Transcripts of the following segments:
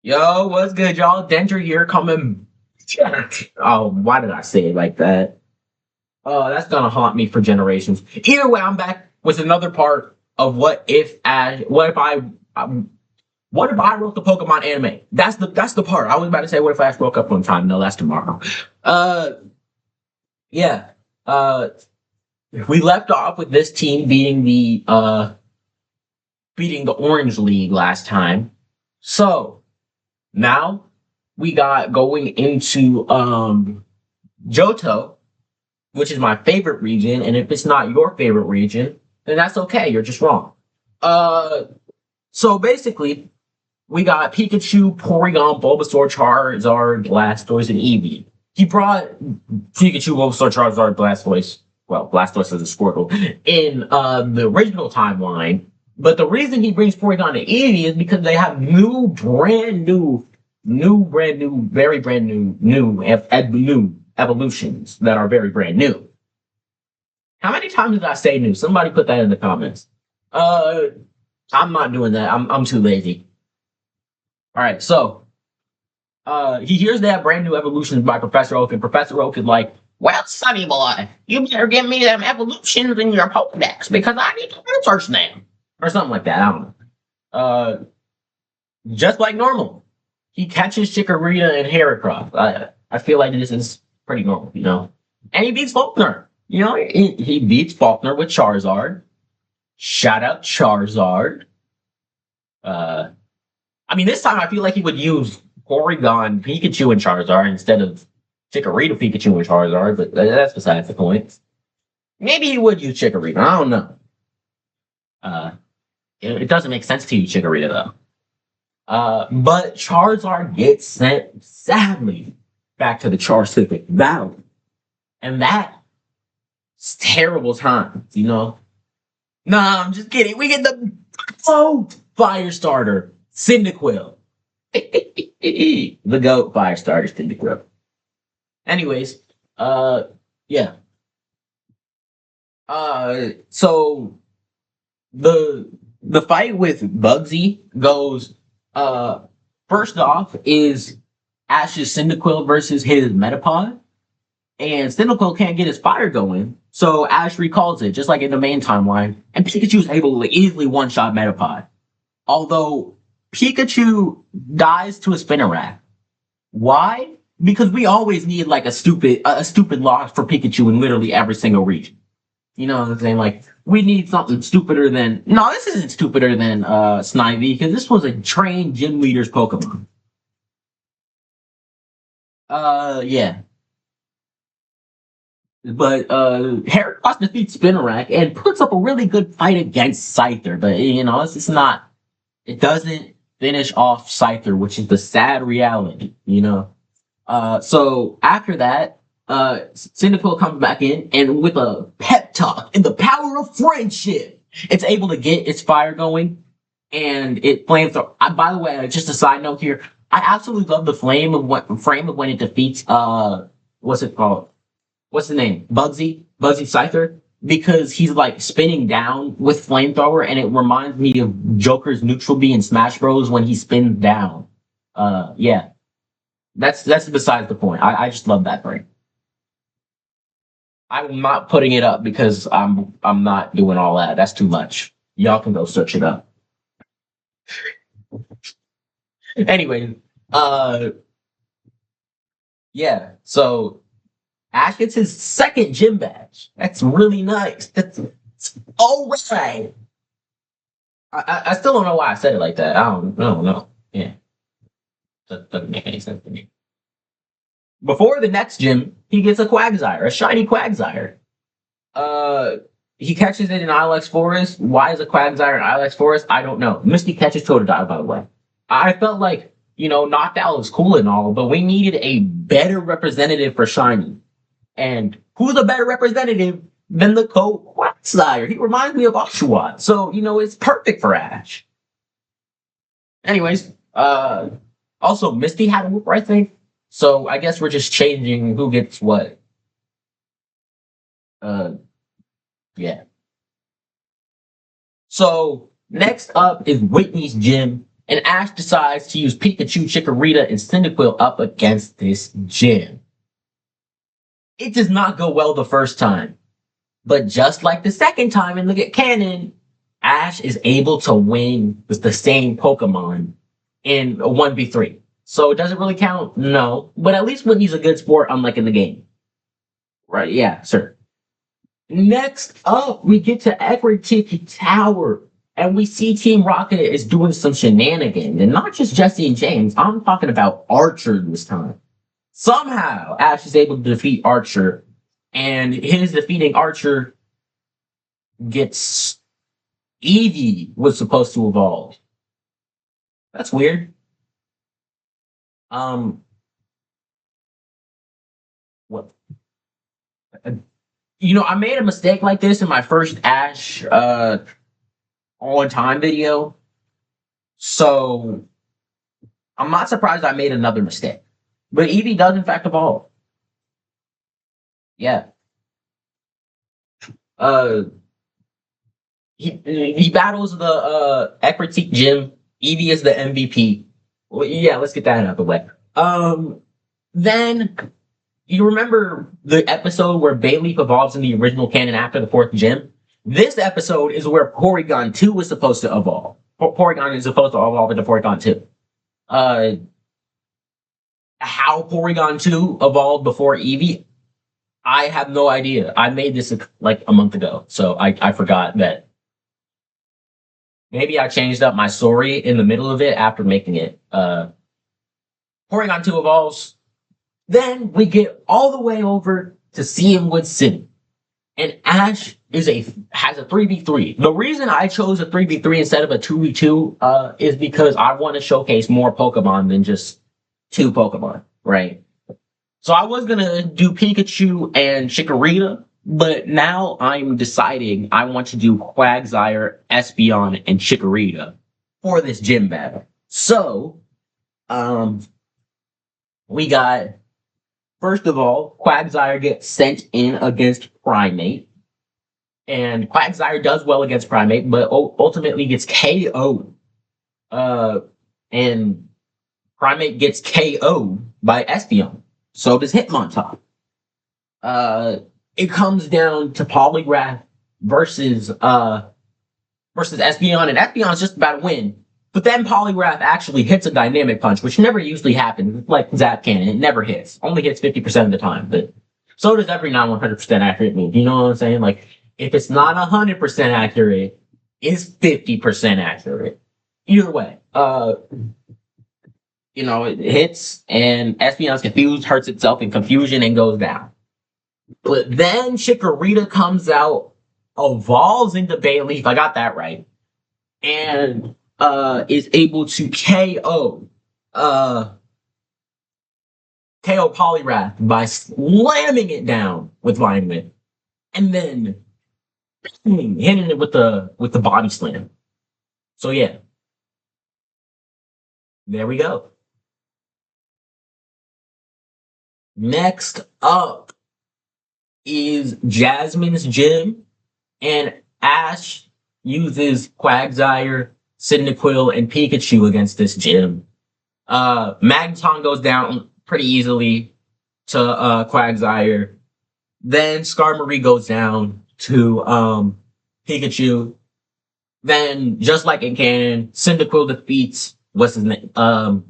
Yo, what's good, y'all? Dendra here coming. Oh, why did I say it like that? Oh, that's gonna haunt me for generations. Either way, I'm back with another part of um, what if I wrote the Pokemon anime? That's the part. I was about to say, what if Ash woke up one time? No, that's tomorrow. Uh, yeah. Uh, we left off with this team beating the Orange League last time. So now we got going into Johto, which is my favorite region, and if it's not your favorite region, then that's okay. You're just wrong. Uh, so basically, we got Pikachu, Porygon, Bulbasaur, Charizard, Blastoise, and Eevee. He brought Pikachu, Bulbasaur, Charizard, Blastoise. Well, Blastoise is a Squirtle in the original timeline. But the reason he brings Porygon and Eevee is because they have very brand new evolutions that are very brand new. How many times did I say new? Somebody put that in the comments. Uh, I'm not doing that. I'm too lazy. All right, so he hears they have brand new evolutions by Professor Oak, and Professor Oak is like, "Well, Sonny boy, you better give me them evolutions in your Pokedex because I need to research them," or something like that. I don't know. Uh, just like normal, he catches Chikorita and Heracross. I feel like this is pretty normal, and he beats Faulkner. He beats Faulkner with Charizard. Shout out Charizard. Uh, I mean, this time I feel like he would use Porygon, Pikachu, and Charizard instead of Chikorita, Pikachu, and Charizard, but that's besides the point. Maybe he would use Chikorita. I don't know. Uh, it doesn't make sense to use Chikorita, though. But Charizard gets sent, sadly, back to the Charcific Valley. And that's terrible times. Nah, I'm just kidding. We get the GOAT fire starter, Cyndaquil. The GOAT fire starter, Cyndaquil. Anyways, yeah. So the fight with Bugsy goes, uh, first off is Ash's Cyndaquil versus his Metapod. And Cyndaquil can't get his fire going, so Ash recalls it, just like in the main timeline, and Pikachu is able to easily one-shot Metapod. Although Pikachu dies to a Spinarak. Why? Because we always need like a stupid loss for Pikachu in literally every single region. You know what I'm saying? Like, we need something stupider than... No, this isn't stupider than Snivy, because this was a trained gym leader's Pokemon. Yeah. But Heracross defeats Spinarak and puts up a really good fight against Scyther, but it's just not... It doesn't finish off Scyther, which is the sad reality. So after that, Cyndaquil comes back in, and with a pep talk and the power of friendship, it's able to get its fire going, and it flames. By the way, just a side note here, I absolutely love the frame of when it defeats what's it called? What's the name? Bugsy Scyther, because he's like spinning down with flamethrower, and it reminds me of Joker's Neutral Bee in Smash Bros. When he spins down. Yeah, that's besides the point. I just love that frame. I'm not putting it up because I'm not doing all that. That's too much. Y'all can go search it up. Anyway, uh, yeah. So Ash gets his second gym badge. That's really nice. That's all right. I still don't know why I said it like that. I don't know. Yeah, that doesn't make any sense to me. Before the next gym, he gets a Quagsire, a shiny Quagsire. Uh, he catches it in Ilex Forest. Why is a Quagsire in Ilex Forest? I don't know. Misty catches Totodile, by the way. I felt like, Noctowl was cool and all, but we needed a better representative for shiny. And who's a better representative than the Coat Quagsire? He reminds me of Oshawott. So, it's perfect for Ash. Anyways, also, Misty had a whoop, I think. So I guess we're just changing who gets what. Uh, yeah. So next up is Whitney's gym. And Ash decides to use Pikachu, Chikorita, and Cyndaquil up against this gym. It does not go well the first time, but just like the second time in the canon, Ash is able to win with the same Pokemon in a 1v3. So does it really count? No. But at least when he's a good sport, unlike in the game. Right, yeah, sir. Next up, we get to Ecruteak Tower. And we see Team Rocket is doing some shenanigans. And not just Jesse and James. I'm talking about Archer this time. Somehow, Ash is able to defeat Archer. And his defeating Archer gets Eevee was supposed to evolve. That's weird. What? I made a mistake like this in my first Ash on time video. So I'm not surprised I made another mistake. But Eevee does in fact evolve. Yeah. He battles the Ecruteak gym. Eevee is the MVP. Well, yeah, let's get that out of the way. Then you remember the episode where Bayleaf evolves in the original canon after the fourth gym? This episode is where Porygon 2 was supposed to evolve. Porygon is supposed to evolve into Porygon 2. How Porygon 2 evolved before Eevee, I have no idea. I made this like a month ago, so I forgot that. Maybe I changed up my story in the middle of it after making it. Porygon 2 evolves. Then we get all the way over to Cianwood City. And Ash has a 3v3. The reason I chose a 3v3 instead of a 2v2 is because I want to showcase more Pokemon than just 2 Pokemon, right? So I was going to do Pikachu and Chikorita, but now I'm deciding I want to do Quagsire, Espeon, and Chikorita for this gym battle. So, we got, first of all, Quagsire gets sent in against Primeape. And Quagsire does well against Primeape, but ultimately gets KO'd. And Primeape gets KO'd by Espeon. So does Hitmontop. It comes down to Polygraph versus Espeon, and Espeon's just about to win. But then Polygraph actually hits a dynamic punch, which never usually happens. Like Zap Cannon, it never hits. Only hits 50% of the time. But so does every non 100% accurate move. You know what I'm saying? Like, if it's not 100% accurate, it's 50% accurate. Either way, it hits, and Espeon's confused, hurts itself in confusion, and goes down. But then Chikorita comes out, evolves into Bayleaf. I got that right. And is able to KO Poliwrath by slamming it down with Vine Whip. And then hitting it with the body slam. So yeah. There we go. Next up is Jasmine's gym, and Ash uses Quagsire, Cyndaquil, and Pikachu against this gym. Magneton goes down pretty easily to Quagsire. Then Skarmory goes down to Pikachu. Then, just like in canon, Cyndaquil defeats what's his name? God,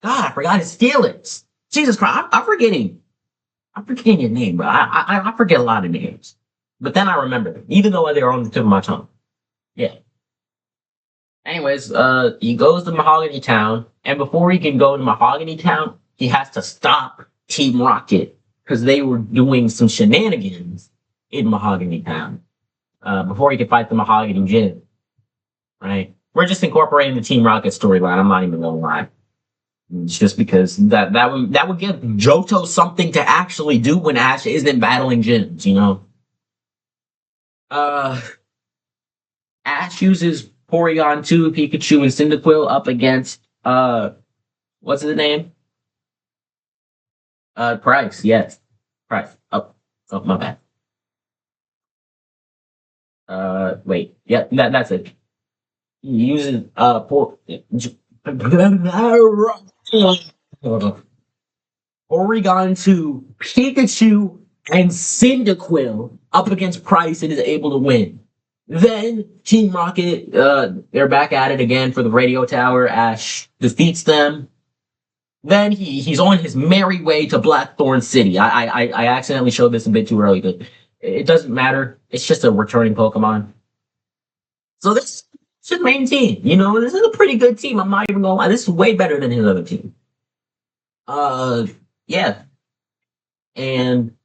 I forgot his Felix. Jesus Christ, I'm forgetting your name, bro. I forget a lot of names. But then I remember them, even though they're on the tip of my tongue. Yeah. Anyways, he goes to Mahogany Town, and before he can go to Mahogany Town, he has to stop Team Rocket, because they were doing some shenanigans in Mahogany Town, before he could fight the Mahogany Gym. Right? We're just incorporating the Team Rocket storyline, I'm not even gonna lie. It's just because that would give Johto something to actually do when Ash isn't battling gyms, you know? Ash uses Porygon 2, Pikachu, and Cyndaquil up against, what's his name? Price, yes. Price. Oh, my bad. Wait. Yeah, that's it. He uses Oregon to Pikachu and Cyndaquil up against Price and is able to win. Then Team Rocket, they're back at it again for the radio tower. Ash defeats them. Then he's on his merry way to Blackthorn City. I accidentally showed this a bit too early, but it doesn't matter. It's just a returning Pokemon. So this is his main team. You know, this is a pretty good team. I'm not even gonna lie. This is way better than his other team. Uh, yeah, and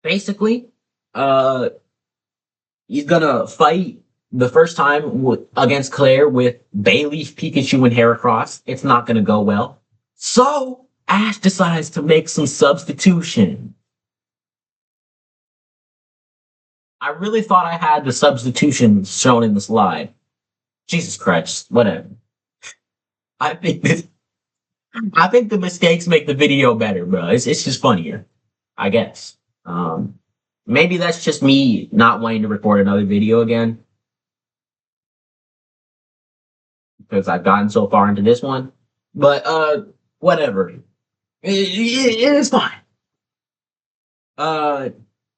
basically, uh, he's gonna fight the first time against Claire with Bayleaf, Pikachu, and Heracross. It's not gonna go well. So Ash decides to make some substitution. I really thought I had the substitution shown in the slide. Jesus Christ, whatever. I think this, I think the mistakes make the video better, bro. It's just funnier, I guess. Maybe that's just me not wanting to record another video again because I've gotten so far into this one. But whatever. It is fine. Uh,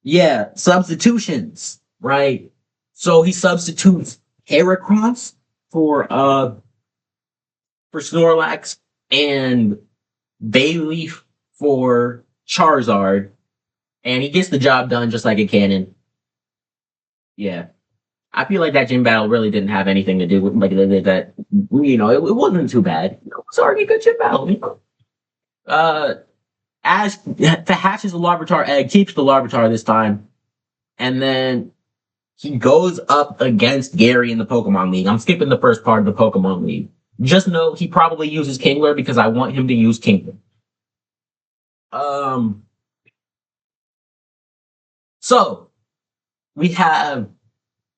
yeah, substitutions, right? So he substitutes Heracross for Snorlax and Bayleaf for Charizard, and he gets the job done just like a cannon. Yeah, I feel like that gym battle really didn't have anything to do with like that. You know, it wasn't too bad. It was already a good gym battle. You know? Ash hatches the Larvitar egg, keeps the Larvitar this time, and then he goes up against Gary in the Pokemon League. I'm skipping the first part of the Pokemon League. Just know he probably uses Kingler because I want him to use Kingler. Um, so we have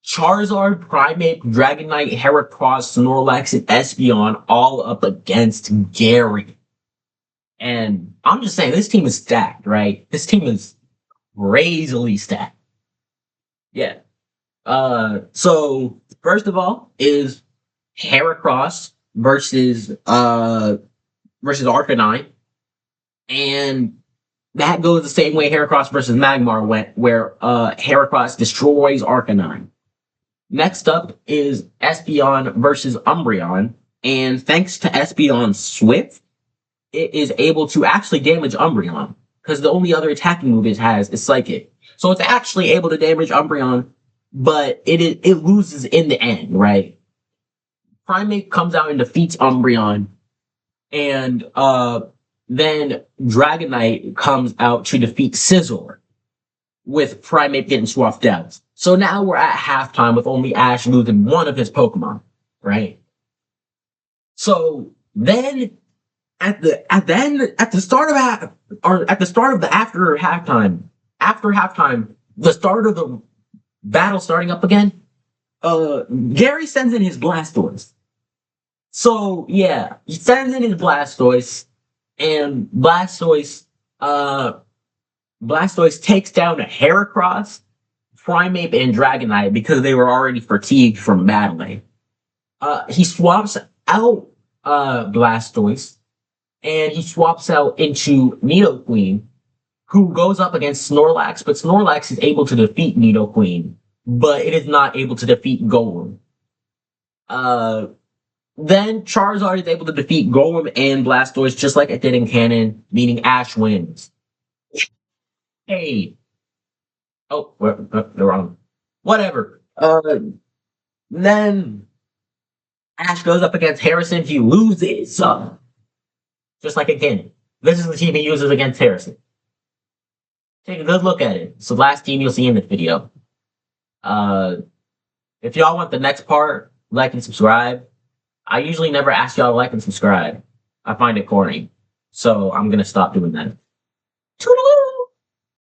Charizard, Primeape, Dragonite, Heracross, Snorlax, and Espeon all up against Gary. And I'm just saying, this team is stacked, right? This team is crazily stacked. Yeah. So first of all is Heracross versus Arcanine, and that goes the same way Heracross versus Magmar went, where Heracross destroys Arcanine. Next up is Espeon versus Umbreon, and thanks to Espeon's Swift, it is able to actually damage Umbreon, because the only other attacking move it has is Psychic. So it's actually able to damage Umbreon, but it loses in the end, right? Primeape comes out and defeats Umbreon, and then Dragonite comes out to defeat Scizor, with Primeape getting swapped out. So now we're at halftime with only Ash losing one of his Pokemon, right? So then at the start of the after halftime, the start of the battle starting up again, Gary sends in his Blastoise. So yeah, he sends in his Blastoise, and Blastoise takes down a Heracross, Primeape, and Dragonite because they were already fatigued from battling. He swaps out Blastoise, and he swaps out into Nidoqueen, who goes up against Snorlax, but Snorlax is able to defeat Nidoqueen, but it is not able to defeat Golem. Then Charizard is able to defeat Golem and Blastoise just like it did in Canon, meaning Ash wins. Hey. Oh, they're wrong. Whatever. Then Ash goes up against Harrison. He loses. Just like in Canon. This is the team he uses against Harrison. Take a good look at it. It's the last team you'll see in this video. If y'all want the next part, like and subscribe. I usually never ask y'all to like and subscribe. I find it corny. So I'm going to stop doing that. Toodaloo!